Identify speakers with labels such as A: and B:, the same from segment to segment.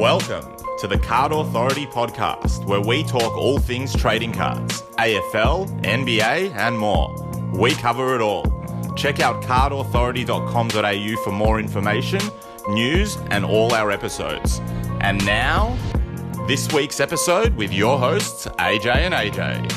A: Welcome to the Card Authority podcast, where we talk all things trading cards, AFL, NBA, and more. We cover it all. Check out cardauthority.com.au for more information, news, and all our episodes. And now, this week's episode with your hosts, AJ and AJ.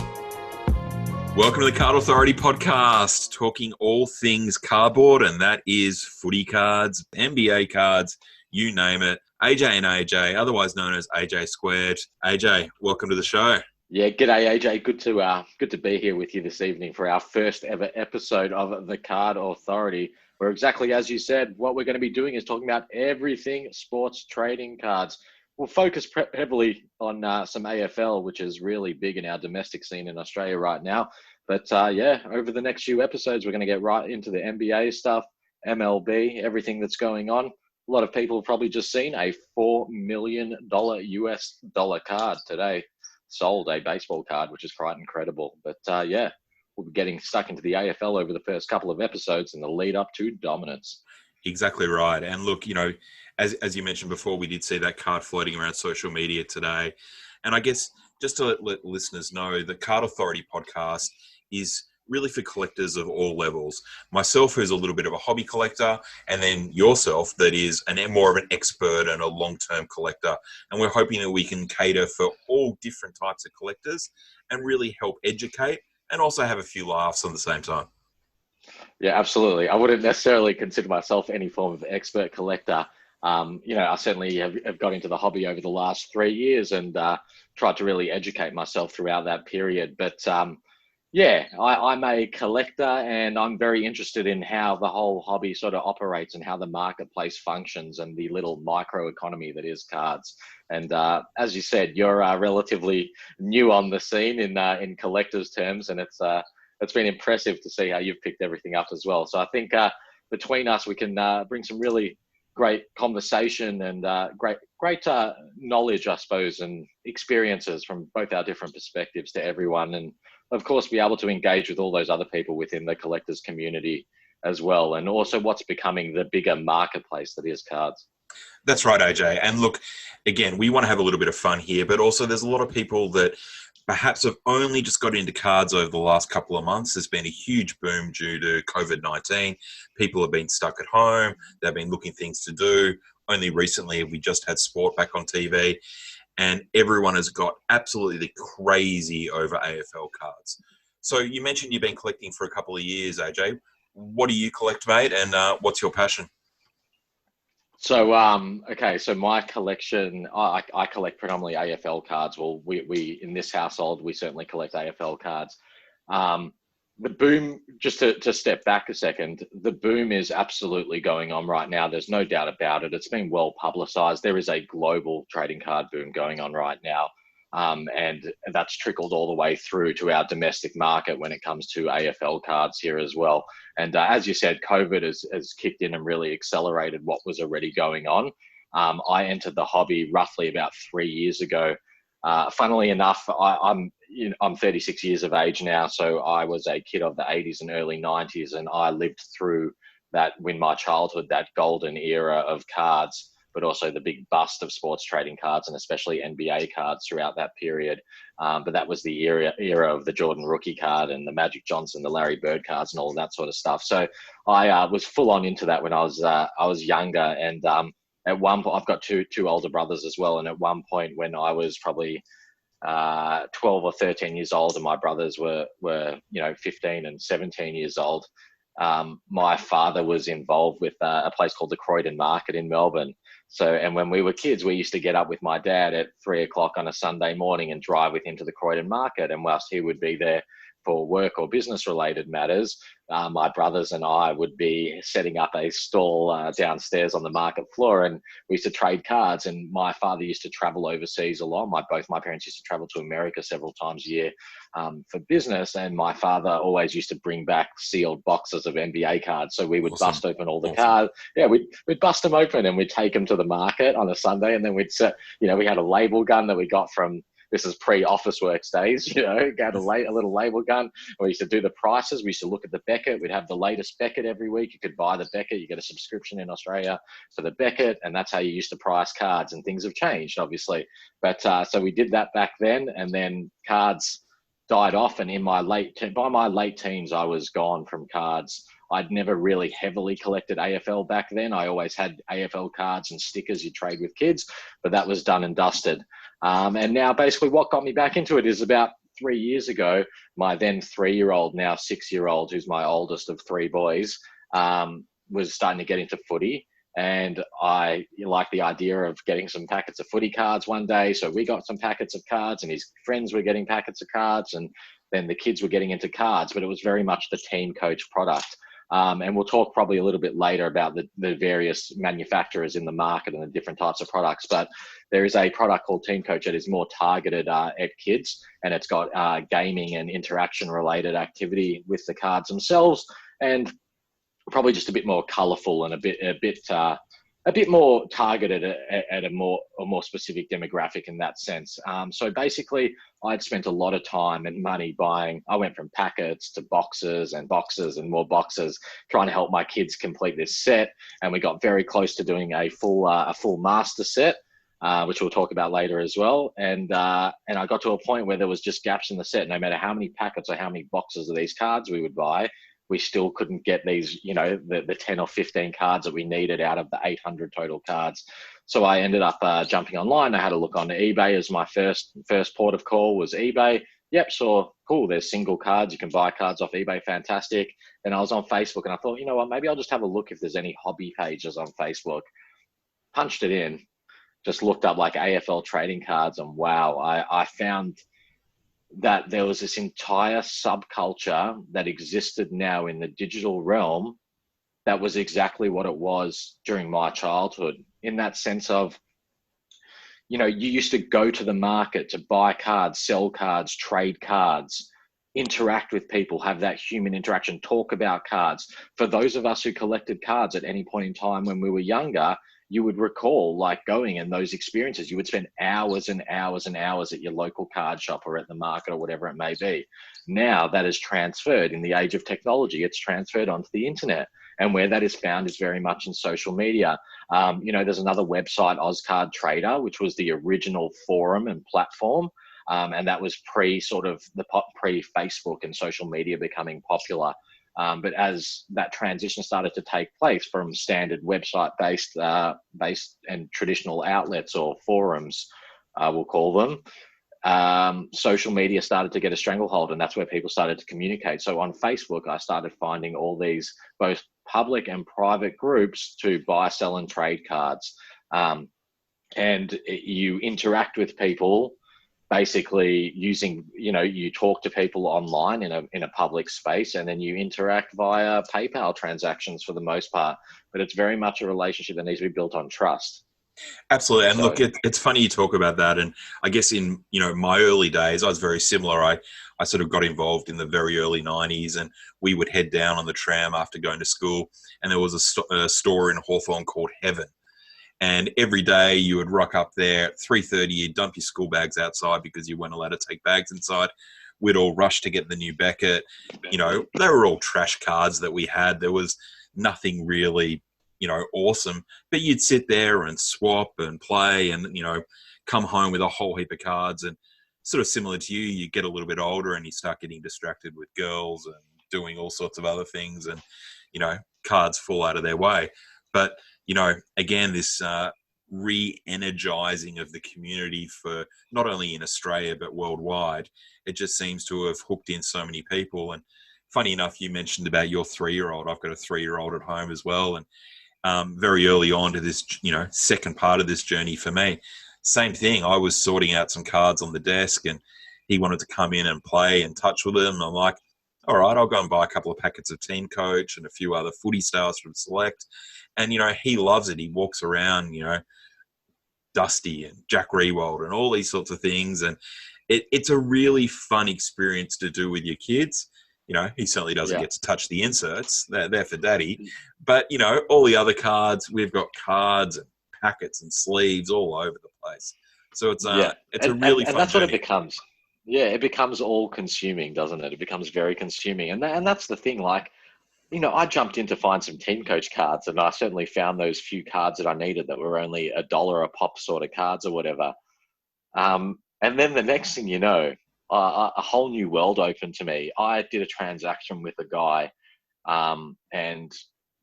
B: Welcome to the Card Authority podcast, talking all things cardboard, and that is footy cards, NBA cards, you name it. AJ and AJ, otherwise known as AJ Squared. AJ, welcome to the show.
C: Yeah, g'day AJ. Good to be here with you this evening for our first ever episode of the Card Authority, where exactly as you said, what we're going to be doing is talking about everything sports trading cards. We'll focus heavily on some AFL, which is really big in our domestic scene in Australia right now. But over the next few episodes, we're going to get right into the NBA stuff, MLB, everything that's going on. A lot of people have probably just seen a $4 million US dollar card today. Sold a baseball card, which is quite incredible. But we'll be getting stuck into the AFL over the first couple of episodes in the lead up to dominance.
B: Exactly right. And look, as you mentioned before, we did see that card floating around social media today. And I guess just to let listeners know, the Card Authority podcast is really for collectors of all levels. Myself, who's a little bit of a hobby collector, and then yourself, that is more of an expert and a long-term collector. And we're hoping that we can cater for all different types of collectors and really help educate and also have a few laughs on the same time.
C: Yeah, absolutely. I wouldn't necessarily consider myself any form of expert collector. I certainly have got into the hobby over the last 3 years and tried to really educate myself throughout that period. But I'm a collector, and I'm very interested in how the whole hobby sort of operates and how the marketplace functions and the little micro economy that is cards. And as you said, you're relatively new on the scene in collectors' terms, and it's been impressive to see how you've picked everything up as well. So I think between us, we can bring some really great conversation and great knowledge, I suppose, and experiences from both our different perspectives to everyone. And of course, be able to engage with all those other people within the collectors community as well. And also what's becoming the bigger marketplace that is cards.
B: That's right, AJ. And look, again, we want to have a little bit of fun here, but also there's a lot of people that perhaps have only just got into cards over the last couple of months. There's been a huge boom due to COVID-19. People have been stuck at home. They've been looking things to do. Only recently, we just had sport back on TV, and everyone has got absolutely crazy over AFL cards. So you mentioned you've been collecting for a couple of years, AJ. What do you collect, mate, and what's your passion?
C: So my collection, I collect predominantly AFL cards. Well, we in this household, we certainly collect AFL cards. The boom, just to step back a second, the boom is absolutely going on right now. There's no doubt about it. It's been well publicized. There is a global trading card boom going on right now. And that's trickled all the way through to our domestic market when it comes to AFL cards here as well. And as you said, COVID has kicked in and really accelerated what was already going on. I entered the hobby roughly about 3 years ago. Funnily enough, I'm 36 years of age now, so I was a kid of the 80s and early 90s, and I lived through that in my childhood, that golden era of cards, but also the big bust of sports trading cards and especially NBA cards throughout that period. But that was the era of the Jordan rookie card and the Magic Johnson, the Larry Bird cards and all of that sort of stuff. So I was full on into that when I was younger. And at one point, I've got two older brothers as well. And at one point when I was probably 12 or 13 years old and my brothers were 15 and 17 years old, my father was involved with a place called the Croydon Market in Melbourne. And when we were kids, we used to get up with my dad at 3 o'clock on a Sunday morning and drive with him to the Croydon Market. And whilst he would be there for work or business related matters, my brothers and I would be setting up a stall downstairs on the market floor, and we used to trade cards. And my father used to travel overseas a lot. Both my parents used to travel to America several times a year for business, and my father always used to bring back sealed boxes of NBA cards. So we would bust open all the cards. Yeah, we'd bust them open and we'd take them to the market on a Sunday, and then we had a label gun that we got from This is pre-office works days, got a little label gun. We used to do the prices. We used to look at the Beckett. We'd have the latest Beckett every week. You could buy the Beckett. You get a subscription in Australia for the Beckett, and that's how you used to price cards. And things have changed, obviously. But so we did that back then, and then cards died off. And by my late teens, I was gone from cards. I'd never really heavily collected AFL back then. I always had AFL cards and stickers you trade with kids, but that was done and dusted. And now basically what got me back into it is about 3 years ago, my then 3-year-old, now 6-year-old, who's my oldest of 3 boys, was starting to get into footy. And I like the idea of getting some packets of footy cards one day. So we got some packets of cards, and his friends were getting packets of cards, and then the kids were getting into cards, but it was very much the Team Coach product. And we'll talk probably a little bit later about the various manufacturers in the market and the different types of products. But there is a product called Team Coach that is more targeted at kids, and it's got gaming and interaction related activity with the cards themselves, and probably just a bit more colourful and a bit more targeted at a more specific demographic in that sense. So basically, I'd spent a lot of time and money buying. I went from packets to boxes and boxes and more boxes, trying to help my kids complete this set. And we got very close to doing a full master set, which we'll talk about later as well. And I got to a point where there was just gaps in the set. No matter how many packets or how many boxes of these cards we would buy, we still couldn't get these, the 10 or 15 cards that we needed out of the 800 total cards. So I ended up jumping online. I had a look on eBay as my first port of call was eBay. Yep, saw, cool, there's single cards. You can buy cards off eBay, fantastic. And I was on Facebook, and I thought, you know what, maybe I'll just have a look if there's any hobby pages on Facebook. Punched it in, just looked up like AFL trading cards, and wow, I found that there was this entire subculture that existed now in the digital realm that was exactly what it was during my childhood, in that sense of, you used to go to the market to buy cards, sell cards, trade cards, interact with people, have that human interaction, talk about cards. For those of us who collected cards at any point in time when we were younger, you would recall like going and those experiences. You would spend hours and hours and hours at your local card shop or at the market or whatever it may be. Now that is transferred in the age of technology. It's transferred onto the internet. And where that is found is very much in social media. There's another website, Ozcard Trader, which was the original forum and platform. And that was pre-Facebook and social media becoming popular. But as that transition started to take place from standard website-based and traditional outlets or forums, we'll call them, social media started to get a stranglehold, and that's where people started to communicate. So on Facebook, I started finding all these both public and private groups to buy, sell, and trade cards. And you interact with people basically using, you talk to people online in a public space, and then you interact via PayPal transactions for the most part. But it's very much a relationship that needs to be built on trust.
B: Absolutely. And look, it's funny you talk about that. And I guess in, my early days, I was very similar. I sort of got involved in the very early 90s, and we would head down on the tram after going to school, and there was a store in Hawthorne called Heaven. And every day you would rock up there at 3:30, you'd dump your school bags outside because you weren't allowed to take bags inside. We'd all rush to get the new Beckett. They were all trash cards that we had. There was nothing really, awesome. But you'd sit there and swap and play and, come home with a whole heap of cards. And sort of similar to you get a little bit older and you start getting distracted with girls and doing all sorts of other things, and, cards fall out of their way. But again, this re-energizing of the community for not only in Australia but worldwide, it just seems to have hooked in so many people. And funny enough, you mentioned about your 3-year-old. I've got a 3-year-old at home as well. And very early on to this, second part of this journey for me, same thing. I was sorting out some cards on the desk, and he wanted to come in and play and touch with them. And I'm like, all right, I'll go and buy a couple of packets of Team Coach and a few other footy styles from Select. And, he loves it. He walks around, Dusty and Jack Rewald and all these sorts of things. And it's a really fun experience to do with your kids. He certainly doesn't get to touch the inserts. They're for daddy. But, all the other cards, we've got cards and packets and sleeves all over the place. So it's
C: Yeah,
B: it's a really
C: and
B: fun
C: that's what it
B: journey.
C: becomes. Yeah, it becomes all consuming, doesn't it? It becomes very consuming, and that's the thing. Like, I jumped in to find some team coach cards, and I certainly found those few cards that I needed that were only $1 a pop, sort of cards or whatever. And then the next thing you know, a whole new world opened to me. I did a transaction with a guy, and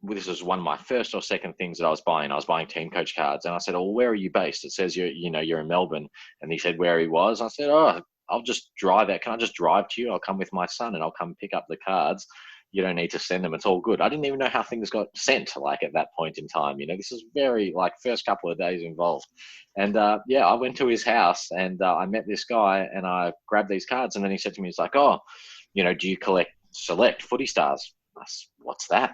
C: this was one of my first or second things that I was buying. I was buying team coach cards, and I said, "Oh, where are you based?" It says you're in Melbourne, and he said where he was. I said, "Oh, I'll just drive out. Can I just drive to you? I'll come with my son, and I'll come pick up the cards. You don't need to send them. It's all good." I didn't even know how things got sent. Like at that point in time, this is very like first couple of days involved, and yeah, I went to his house and I met this guy, and I grabbed these cards, and then he said to me, "He's like, oh, do you collect select footy stars?" I said, "What's that?"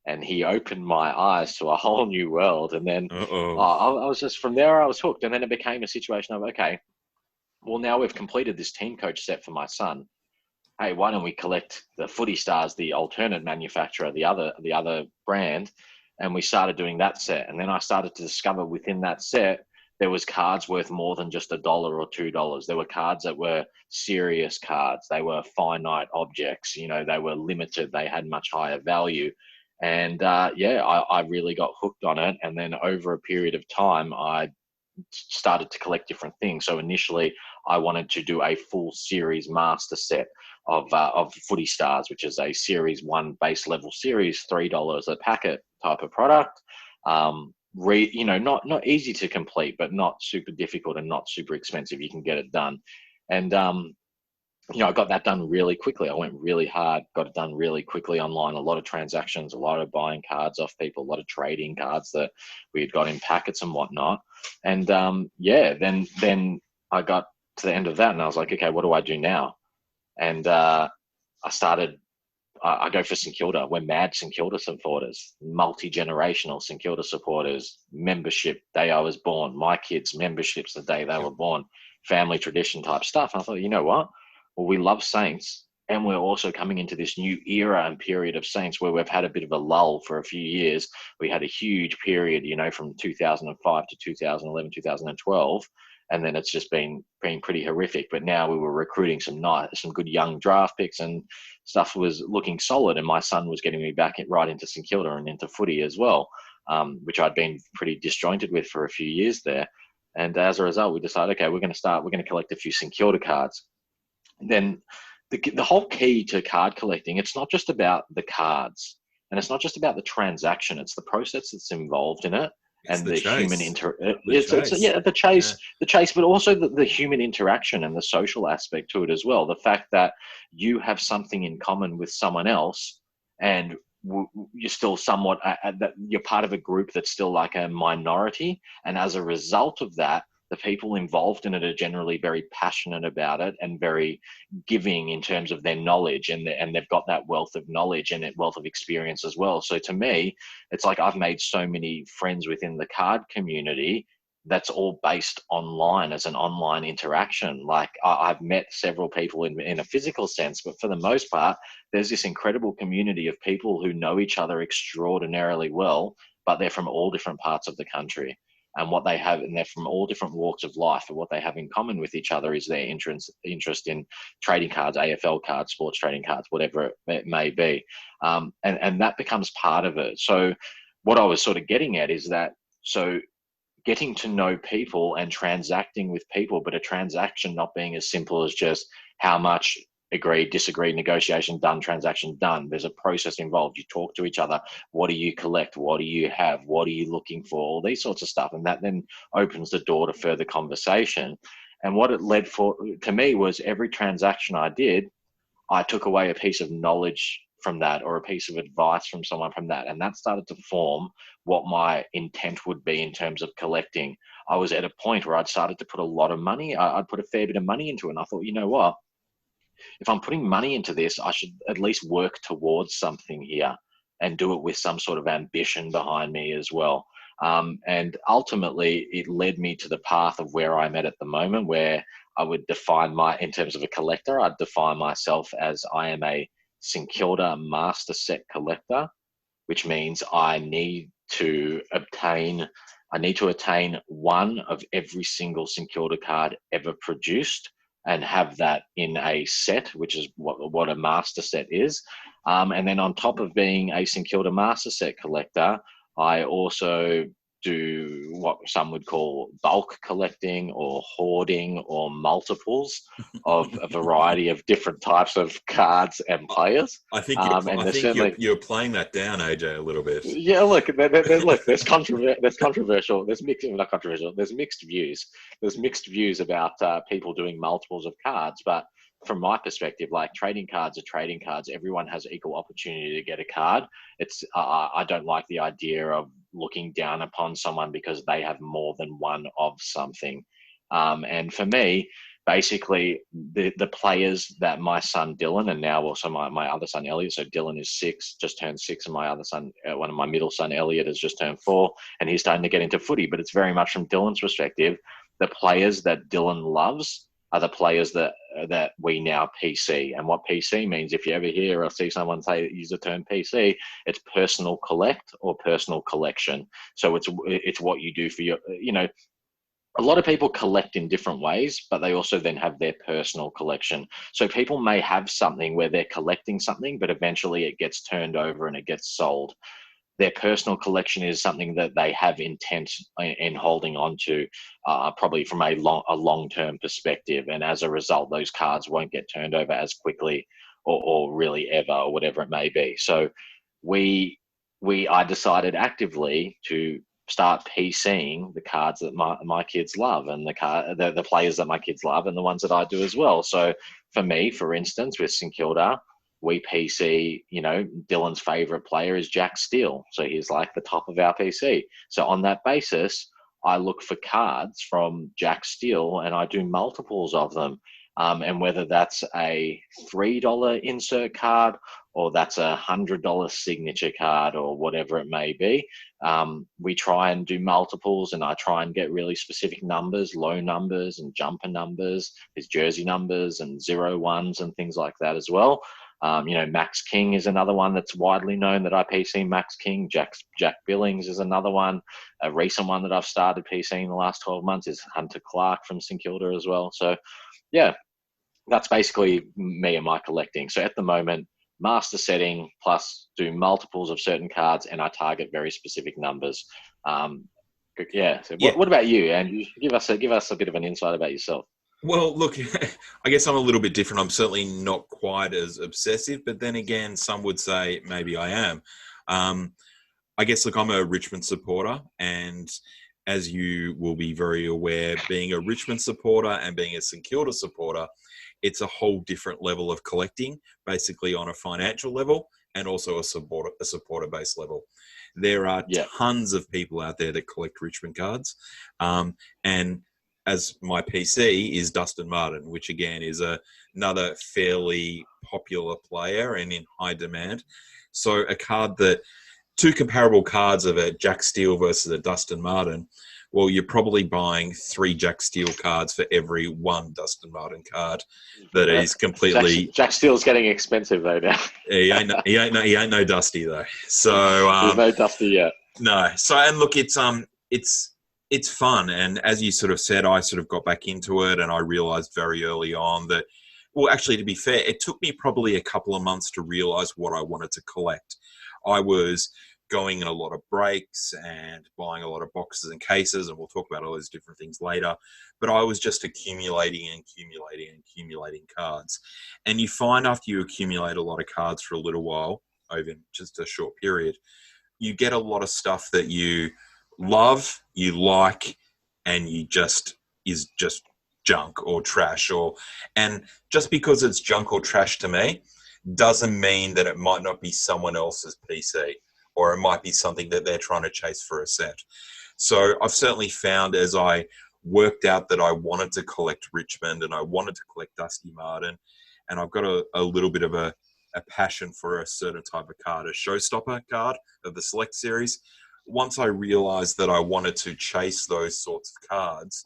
C: And he opened my eyes to a whole new world. And then
B: Uh-oh.
C: I was just, from there I was hooked. And then it became a situation of, okay, well, now we've completed this team coach set for my son. Hey, why don't we collect the footy stars, the alternate manufacturer, the other brand? And we started doing that set. And then I started to discover within that set there was cards worth more than just $1 or $2. There were cards that were serious cards. They were finite objects. They were limited. They had much higher value. And yeah, I really got hooked on it. And then over a period of time, I started to collect different things. So initially, I wanted to do a full series master set of footy stars, which is a series one base level series, $3 a packet type of product. Not easy to complete, but not super difficult and not super expensive. You can get it done, and I got that done really quickly. I went really hard, got it done really quickly online. A lot of transactions, a lot of buying cards off people, a lot of trading cards that we had got in packets and whatnot. And yeah, then I got to the end of that, and I was like, okay, what do I do now? And I started. I go for St Kilda. We're mad St Kilda supporters, multi-generational St Kilda supporters. Membership day I was born. My kids' memberships the day they were born. Family tradition type stuff. And I thought, you know what? Well, we love Saints, and we're also coming into this new era and period of Saints where we've had a bit of a lull for a few years. We had a huge period, from 2005 to 2011, 2012, and then it's just been pretty horrific. But now we were recruiting some good young draft picks, and stuff was looking solid. And my son was getting me back right into St Kilda and into footy as well, which I'd been pretty disjointed with for a few years there. And as a result, we decided, okay, we're going to collect a few St Kilda cards. Then the whole key to card collecting, it's not just about the cards, and it's not just about the transaction. It's the process that's involved in it,
B: It's
C: and
B: the
C: the human
B: chase.
C: it's yeah, the chase, but also the human interaction and the social aspect to it as well. The fact that you have something in common with someone else, and you're still somewhat that you're part of a group that's still like a minority, and as a result of that, the people involved in it are generally very passionate about it and very giving in terms of their knowledge, and they've got that wealth of knowledge and that wealth of experience as well. So to me, it's like I've made so many friends within the card community that's all based online as an online interaction. Like I've met several people in a physical sense, but for the most part, there's this incredible community of people who know each other extraordinarily well, but they're from all different parts of the country. And what they have, and they're from all different walks of life, and what they have in common with each other is their interest in trading cards, AFL cards, sports trading cards, whatever it may be. And that becomes part of it. So what I was sort of getting at is that, so getting to know people and transacting with people, but a transaction not being as simple as just how much, agreed, disagreed, negotiation done, transaction done. There's a process involved. You talk to each other. What do you collect? What do you have? What are you looking for? All these sorts of stuff. And that then opens the door to further conversation. And what it led for to me was every transaction I did, I took away a piece of knowledge from that, or a piece of advice from someone from that. And that started to form what my intent would be in terms of collecting. I was at a point where I'd started to put a lot of money. I'd put a fair bit of money into it. And I thought, you know what? If I'm putting money into this, I should at least work towards something here and do it with some sort of ambition behind me as well. And ultimately, it led me to the path of where I'm at the moment, where I would define in terms of a collector, I'd define myself as I am a St Kilda master set collector, which means I need to obtain I need to attain one of every single St Kilda card ever produced and have that in a set, which is what a master set is. And then on top of being a St Kilda master set collector, I also do what some would call bulk collecting or hoarding or multiples of a variety of different types of cards and players.
B: I think you're playing that down, AJ, a little bit.
C: Yeah, look, look. There's controversial. There's mixed, not controversial. There's mixed views. There's mixed views about people doing multiples of cards, but from my perspective, like trading cards are trading cards. Everyone has equal opportunity to get a card. It's I don't like the idea of looking down upon someone because they have more than one of something. And for me, basically, the players that my son Dylan and now also my other son Elliot. So Dylan is 6, just turned 6, and my other son, one of my middle son Elliot, has just turned 4, and he's starting to get into footy. But it's very much from Dylan's perspective. The players that Dylan loves are the players that we now PC. And what PC means, if you ever hear or see someone use the term PC, it's personal collect or personal collection. So it's what you do for your, a lot of people collect in different ways, but they also then have their personal collection. So people may have something where they're collecting something, but eventually it gets turned over and it gets sold. Their personal collection is something that they have intent in holding on to, probably from a long-term perspective. And as a result, those cards won't get turned over as quickly or really ever, or whatever it may be. So I decided actively to start PCing the cards that my kids love, and the players that my kids love, and the ones that I do as well. So for me, for instance, with St Kilda, we PC, Dylan's favorite player is Jack Steele. So he's like the top of our PC. So on that basis, I look for cards from Jack Steele and I do multiples of them. And whether that's a $3 insert card or that's a $100 signature card or whatever it may be, we try and do multiples, and I try and get really specific numbers, low numbers and jumper numbers, his jersey numbers and 0-1s and things like that as well. Max King is another one that's widely known that I PC Max King. Jack Billings is another one. A recent one that I've started PCing in the last 12 months is Hunter Clark from St Kilda as well. So, yeah, that's basically me and my collecting. So at the moment, master setting plus do multiples of certain cards, and I target very specific numbers. Yeah. So what about you? And give us a bit of an insight about yourself.
B: Well, look, I guess I'm a little bit different. I'm certainly not quite as obsessive, but then again, some would say maybe I am. I guess, look, I'm a Richmond supporter, and as you will be very aware, being a Richmond supporter and being a St Kilda supporter, it's a whole different level of collecting, basically on a financial level and also a supporter-based level. There are tons of people out there that collect Richmond cards, and as my PC is Dustin Martin, which again is another fairly popular player and in high demand. So two comparable cards of a Jack Steele versus a Dustin Martin, well, you're probably buying 3 Jack Steele cards for every 1 Dustin Martin card that is completely...
C: Jack Steele's getting expensive though now.
B: he ain't no Dusty though. So
C: he's no Dusty yet.
B: No. So, and look, it's fun. And as you sort of said, I sort of got back into it, and I realized very early on that, well, actually, to be fair, it took me probably a couple of months to realize what I wanted to collect. I was going in a lot of breaks and buying a lot of boxes and cases, and we'll talk about all those different things later. But I was just accumulating cards. And you find after you accumulate a lot of cards for a little while, over just a short period, you get a lot of stuff that you love, you like, and is just junk or trash. And just because it's junk or trash to me doesn't mean that it might not be someone else's PC, or it might be something that they're trying to chase for a set. So I've certainly found, as I worked out that I wanted to collect Richmond and I wanted to collect Dusty Martin, and I've got a little bit of a passion for a certain type of card, a showstopper card of the Select series. Once I realized that I wanted to chase those sorts of cards,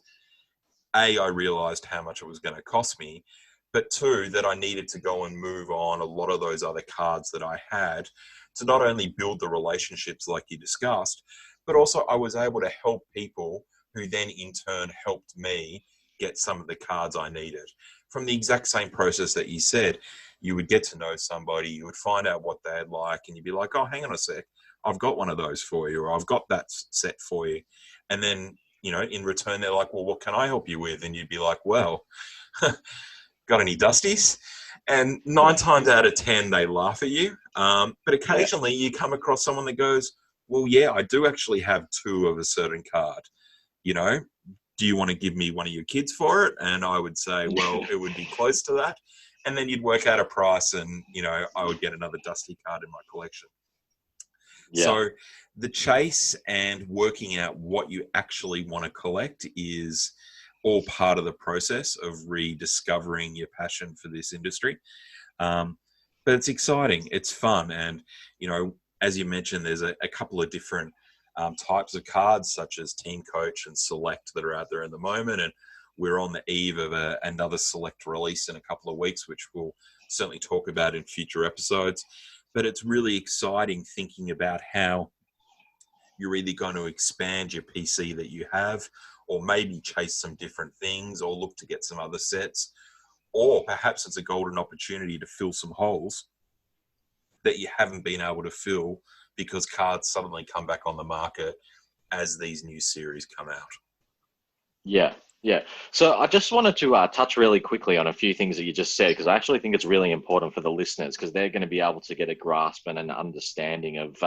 B: I realized how much it was going to cost me, but 2, that I needed to go and move on a lot of those other cards that I had to not only build the relationships like you discussed, but also I was able to help people who then in turn helped me get some of the cards I needed. From the exact same process that you said, you would get to know somebody, you would find out what they'd like, and you'd be like, oh, hang on a sec, I've got one of those for you, or I've got that set for you. And then, in return, they're like, well, what can I help you with? And you'd be like, well, got any dusties? And 9 times out of 10, they laugh at you. But occasionally you come across someone that goes, well, yeah, I do actually have 2 of a certain card. Do you want to give me one of your kids for it? And I would say, well, it would be close to that. And then you'd work out a price and, I would get another dusty card in my collection. Yeah. So the chase and working out what you actually want to collect is all part of the process of rediscovering your passion for this industry. But it's exciting. It's fun. And, as you mentioned, there's a couple of different types of cards, such as Team Coach and Select, that are out there at the moment. And we're on the eve of another Select release in a couple of weeks, which we'll certainly talk about in future episodes. But it's really exciting thinking about how you're either going to expand your PC that you have, or maybe chase some different things, or look to get some other sets, or perhaps it's a golden opportunity to fill some holes that you haven't been able to fill because cards suddenly come back on the market as these new series come out.
C: Yeah. So I just wanted to touch really quickly on a few things that you just said, because I actually think it's really important for the listeners, because they're going to be able to get a grasp and an understanding of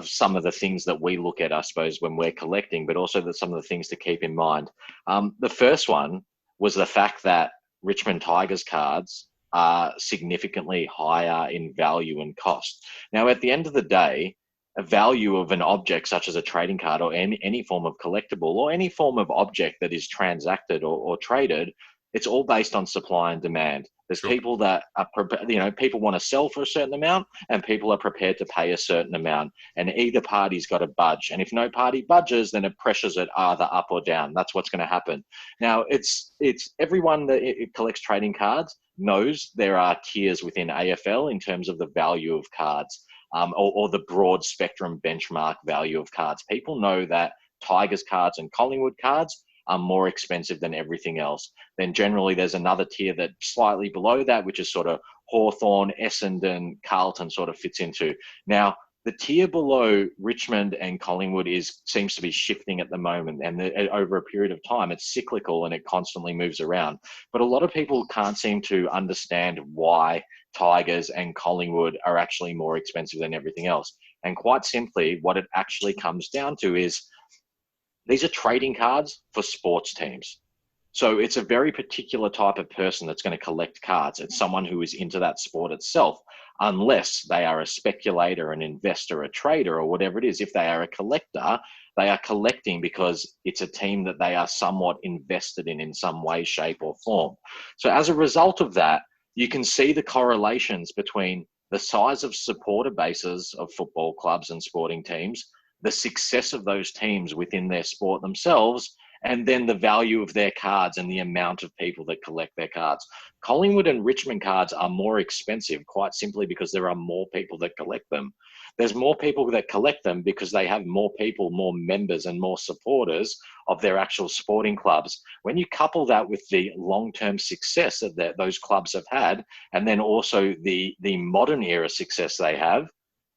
C: some of the things that we look at, I suppose, when we're collecting, but also some of the things to keep in mind. The first one was the fact that Richmond Tigers cards are significantly higher in value and cost. Now, at the end of the day, a value of an object such as a trading card or any form of collectible or any form of object that is transacted or traded, it's all based on supply and demand. There's people that are, people want to sell for a certain amount and people are prepared to pay a certain amount, and either party's got to budge. And if no party budges, then it pressures it either up or down. That's what's going to happen. Now, it's everyone that collects trading cards knows there are tiers within AFL in terms of the value of cards. Or the broad spectrum benchmark value of cards. People know that Tigers cards and Collingwood cards are more expensive than everything else. Then generally there's another tier that's slightly below that, which is sort of Hawthorn, Essendon, Carlton sort of fits into. Now, the tier below Richmond and Collingwood seems to be shifting at the moment, and over a period of time, it's cyclical and it constantly moves around. But a lot of people can't seem to understand why Tigers and Collingwood are actually more expensive than everything else. And quite simply, what it actually comes down to is these are trading cards for sports teams. So it's a very particular type of person that's going to collect cards. It's someone who is into that sport itself, unless they are a speculator, an investor, a trader, or whatever it is. If they are a collector, they are collecting because it's a team that they are somewhat invested in some way, shape, or form. So as a result of that, you can see the correlations between the size of supporter bases of football clubs and sporting teams, the success of those teams within their sport themselves, and then the value of their cards and the amount of people that collect their cards. Collingwood and Richmond cards are more expensive, quite simply because there are more people that collect them. There's more people that collect them because they have more people, more members, and more supporters of their actual sporting clubs. When you couple that with the long-term success that those clubs have had, and then also the modern era success they have,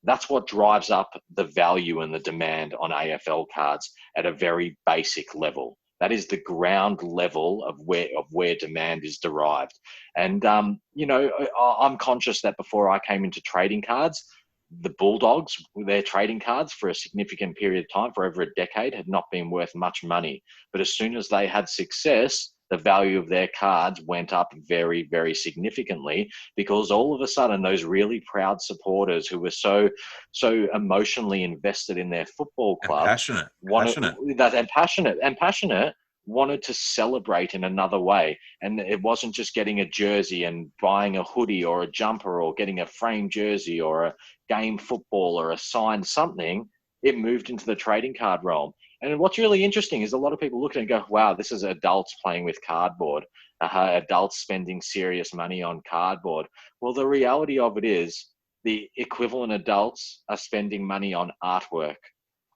C: that's what drives up the value and the demand on AFL cards at a very basic level. That is the ground level of where demand is derived. And, I'm conscious that before I came into trading cards, the Bulldogs, their trading cards for a significant period of time, for over a decade, had not been worth much money. But as soon as they had success, the value of their cards went up very, very significantly, because all of a sudden those really proud supporters who were so emotionally invested in their football club,
B: passionate,
C: wanted to celebrate in another way. And it wasn't just getting a jersey and buying a hoodie or a jumper or getting a framed jersey or a game football or a signed something. It moved into the trading card realm. And what's really interesting is a lot of people look at it and go, wow, this is adults playing with cardboard, adults spending serious money on cardboard. Well, the reality of it is the equivalent adults are spending money on artwork,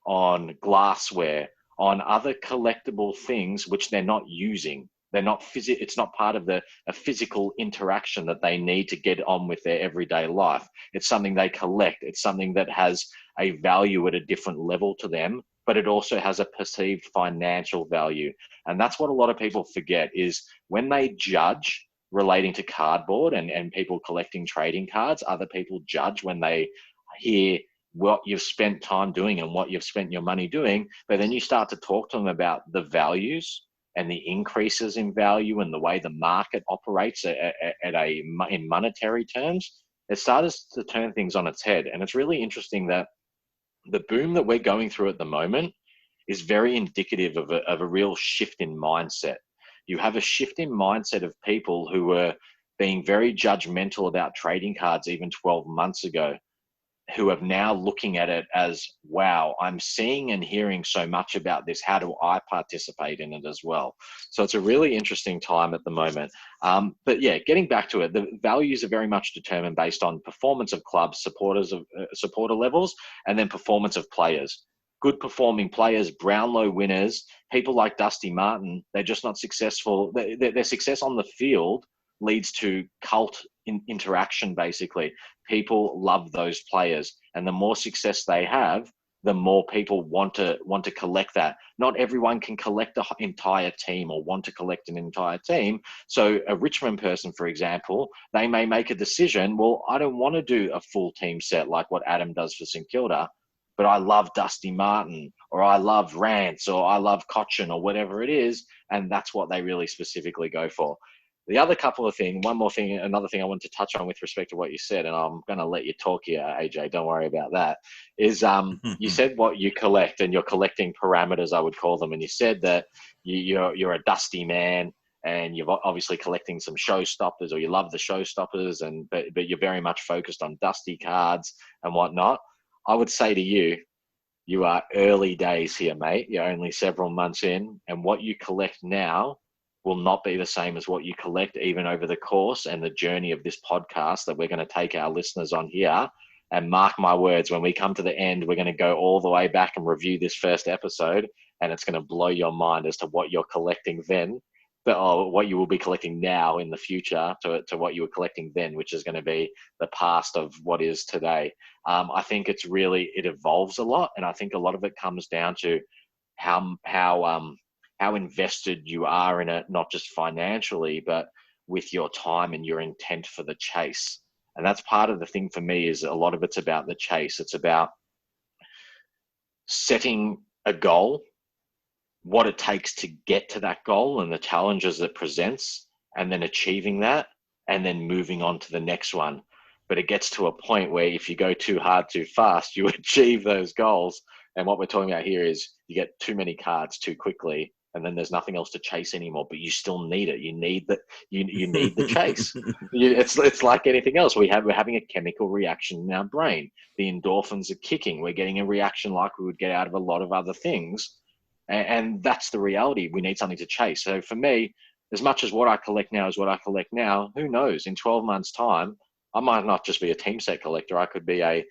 C: on glassware, on other collectible things which they're not using. They're not it's not part of a physical interaction that they need to get on with their everyday life. It's something they collect. It's something that has a value at a different level to them, but it also has a perceived financial value. And that's what a lot of people forget, is when they judge relating to cardboard and people collecting trading cards, other people judge when they hear what you've spent time doing and what you've spent your money doing. But then you start to talk to them about the values and the increases in value and the way the market operates in monetary terms. It starts to turn things on its head. And it's really interesting that the boom that we're going through at the moment is very indicative of a real shift in mindset. You have a shift in mindset of people who were being very judgmental about trading cards even 12 months ago, who are now looking at it as, wow, I'm seeing and hearing so much about this. How do I participate in it as well? So it's a really interesting time at the moment. But yeah, getting back to it, the values are very much determined based on performance of clubs, supporter levels, and then performance of players. Good performing players, Brownlow winners, people like Dusty Martin, they're just not successful. Their success on the field leads to cult interaction, basically. People love those players, and the more success they have, the more people want to collect that. Not everyone can collect an entire team or want to collect an entire team. So a Richmond person, for example, they may make a decision, well, I don't want to do a full team set like what Adam does for St Kilda, but I love Dusty Martin, or I love Rance, or I love Cochin, or whatever it is, and that's what they really specifically go for. The other couple of things, another thing I wanted to touch on with respect to what you said, and I'm going to let you talk here, AJ, don't worry about that, is you said what you collect, and you're collecting parameters, I would call them, and you said that you're a dusty man, and you're obviously collecting some showstoppers, or you love the showstoppers, but you're very much focused on dusty cards and whatnot. I would say to you, you are early days here, mate. You're only several months in, and what you collect now will not be the same as what you collect even over the course and the journey of this podcast that we're going to take our listeners on here. And mark my words, when we come to the end, we're going to go all the way back and review this first episode, and it's going to blow your mind as to what you're collecting then, or what you will be collecting now in the future to what you were collecting then, which is going to be the past of what is today. I think it evolves a lot, and I think a lot of it comes down to how invested you are in it, not just financially, but with your time and your intent for the chase. And that's part of the thing for me, is a lot of it's about the chase. It's about setting a goal, what it takes to get to that goal and the challenges it presents, and then achieving that, and then moving on to the next one. But it gets to a point where if you go too hard, too fast, you achieve those goals. And what we're talking about here is you get too many cards too quickly, and then there's nothing else to chase anymore, but you still need it. You need the chase. It's like anything else. We're having a chemical reaction in our brain. The endorphins are kicking. We're getting a reaction like we would get out of a lot of other things. And that's the reality. We need something to chase. So for me, as much as what I collect now is what I collect now, who knows? In 12 months' time, I might not just be a team set collector. I could be a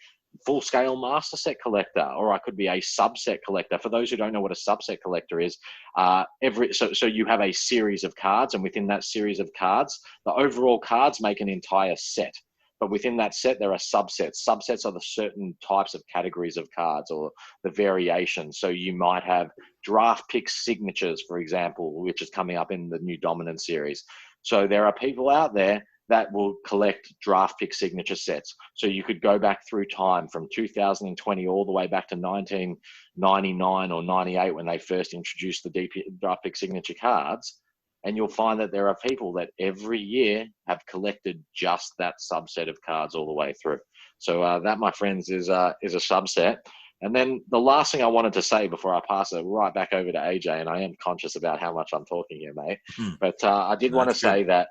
C: full-scale master set collector, or I could be a subset collector. For those who don't know what a subset collector is, so you have a series of cards, and within that series of cards, the overall cards make an entire set. But within that set, there are subsets. Subsets are the certain types of categories of cards, or the variations. So you might have draft pick signatures, for example, which is coming up in the new Dominant series. So there are people out there that will collect draft pick signature sets. So you could go back through time from 2020 all the way back to 1999 or 98 when they first introduced the draft pick signature cards. And you'll find that there are people that every year have collected just that subset of cards all the way through. So that, my friends, is a subset. And then the last thing I wanted to say before I pass it right back over to AJ, and I am conscious about how much I'm talking here, mate, but I did want to say that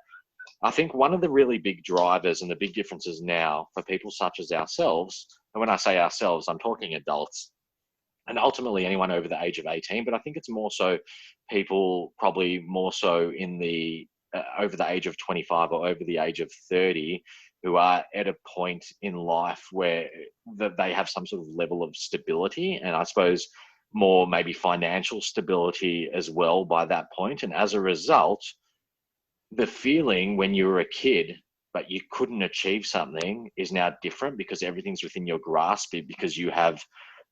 C: I think one of the really big drivers and the big differences now for people such as ourselves, and when I say ourselves, I'm talking adults, and ultimately anyone over the age of 18, but I think it's more so people probably more so in the over the age of 25 or over the age of 30, who are at a point in life where that they have some sort of level of stability, and I suppose more maybe financial stability as well by that point. And as a result, the feeling when you were a kid but you couldn't achieve something is now different because everything's within your grasp, because you have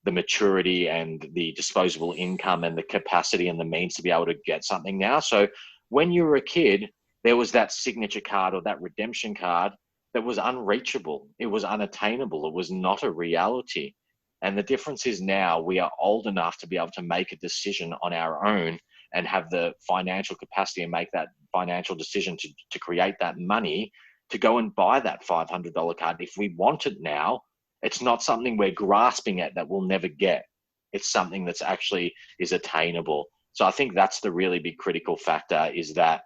C: the maturity and the disposable income and the capacity and the means to be able to get something now. So when you were a kid, there was that signature card or that redemption card that was unreachable. It was unattainable. It was not a reality. And the difference is now we are old enough to be able to make a decision on our own and have the financial capacity and make that financial decision to create that money to go and buy that $500 card. If we want it now, it's not something we're grasping at that we'll never get. It's something that's actually is attainable. So I think that's the really big critical factor, is that,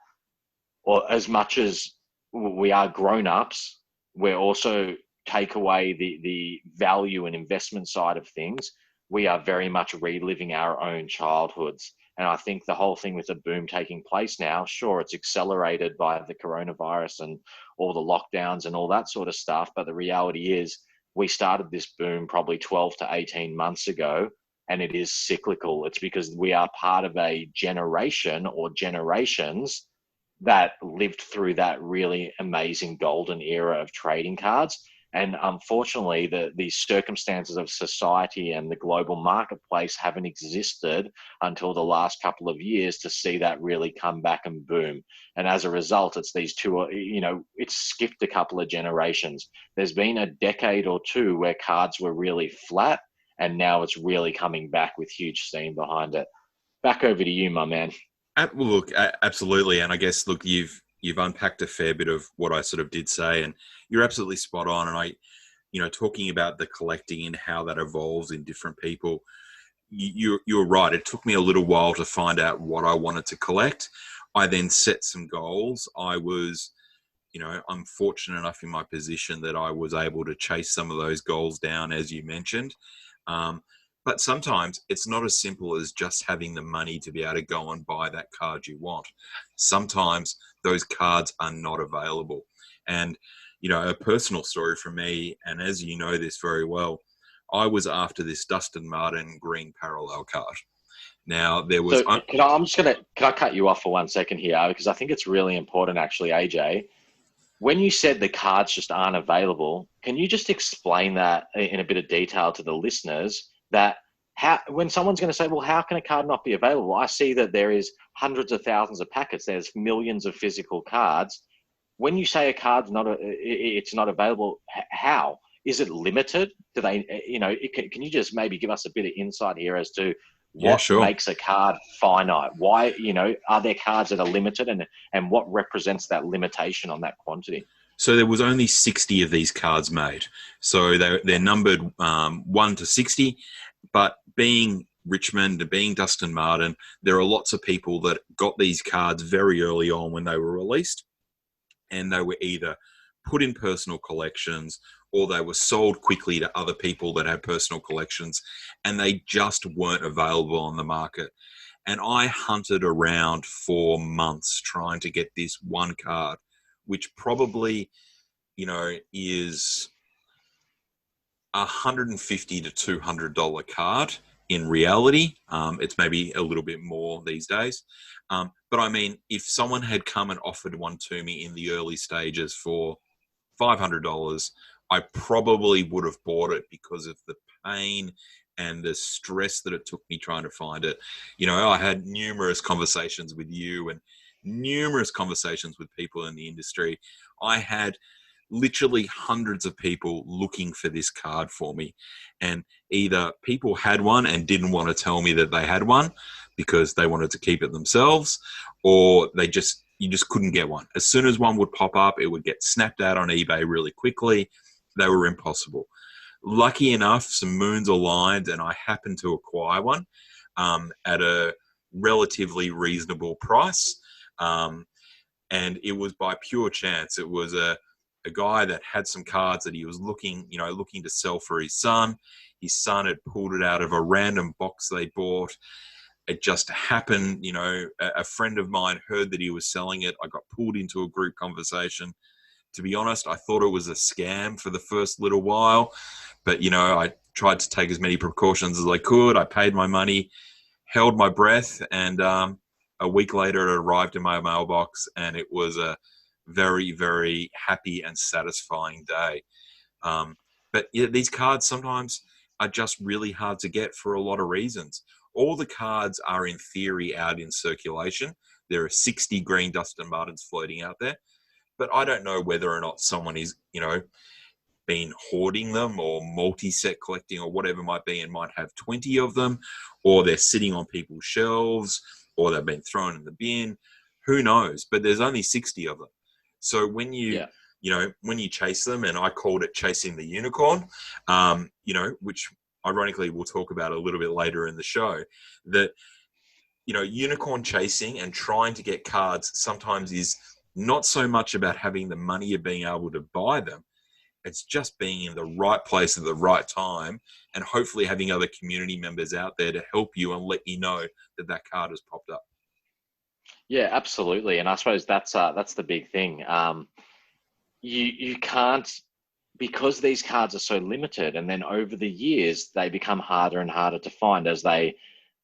C: or as much as we are grown-ups, we're also take away the value and investment side of things. We are very much reliving our own childhoods. And I think the whole thing with the boom taking place now, sure, it's accelerated by the coronavirus and all the lockdowns and all that sort of stuff. But the reality is we started this boom probably 12 to 18 months ago, and it is cyclical. It's because we are part of a generation or generations that lived through that really amazing golden era of trading cards. And unfortunately, the circumstances of society and the global marketplace haven't existed until the last couple of years to see that really come back and boom. And as a result, it's these two, it's skipped a couple of generations. There's been a decade or two where cards were really flat, and now it's really coming back with huge steam behind it. Back over to you, my man.
B: Well, look, absolutely. And I guess, look, you've unpacked a fair bit of what I sort of did say, and you're absolutely spot on. And talking about the collecting and how that evolves in different people, you're right. It took me a little while to find out what I wanted to collect. I then set some goals. I was, I'm fortunate enough in my position that I was able to chase some of those goals down, as you mentioned. But sometimes it's not as simple as just having the money to be able to go and buy that card you want. Sometimes those cards are not available. And, a personal story from me, and as you know this very well, I was after this Dustin Martin green parallel card. Now, there was...
C: So can I cut you off for 1 second here? Because I think it's really important, actually, AJ. When you said the cards just aren't available, can you just explain that in a bit of detail to the listeners, that when someone's going to say, well, how can a card not be available? I see that there is hundreds of thousands of packets. There's millions of physical cards. When you say a card's it's not available, how? Is it limited? Do they, can you just maybe give us a bit of insight here as to what makes a card finite? Why, are there cards that are limited, and what represents that limitation on that quantity?
B: So there was only 60 of these cards made. So they're numbered 1 to 60. But being Richmond and being Dustin Martin, there are lots of people that got these cards very early on when they were released, and they were either put in personal collections or they were sold quickly to other people that had personal collections, and they just weren't available on the market. And I hunted around for months trying to get this one card, which probably, is $150 to $200 card. In reality, it's maybe a little bit more these days. But I mean, if someone had come and offered one to me in the early stages for $500, I probably would have bought it because of the pain and the stress that it took me trying to find it. I had numerous conversations with you and numerous conversations with people in the industry. I had literally hundreds of people looking for this card for me, and either people had one and didn't want to tell me that they had one because they wanted to keep it themselves, or you just couldn't get one. As soon as one would pop up, it would get snapped out on eBay really quickly. They were impossible. Lucky enough, some moons aligned, and I happened to acquire one at a relatively reasonable price, and it was by pure chance. It was a guy that had some cards that he was looking to sell for his son. His son had pulled it out of a random box they bought. It just happened, a friend of mine heard that he was selling it. I got pulled into a group conversation, to be honest, I thought it was a scam for the first little while, but I tried to take as many precautions as I could. I paid my money, held my breath, and a week later it arrived in my mailbox, and it was a very, very happy and satisfying day. But yeah, these cards sometimes are just really hard to get for a lot of reasons. All the cards are in theory out in circulation. There are 60 green Dustin Martins floating out there, but I don't know whether or not someone is, been hoarding them or multi-set collecting or whatever it might be, and might have 20 of them, or they're sitting on people's shelves, or they've been thrown in the bin. Who knows? But there's only 60 of them. So when when you chase them, and I called it chasing the unicorn, which ironically we'll talk about a little bit later in the show, that, unicorn chasing and trying to get cards sometimes is not so much about having the money of being able to buy them. It's just being in the right place at the right time, and hopefully having other community members out there to help you and let you know that that card has popped up.
C: Yeah, absolutely. And I suppose that's the big thing. You can't, because these cards are so limited, and then over the years they become harder and harder to find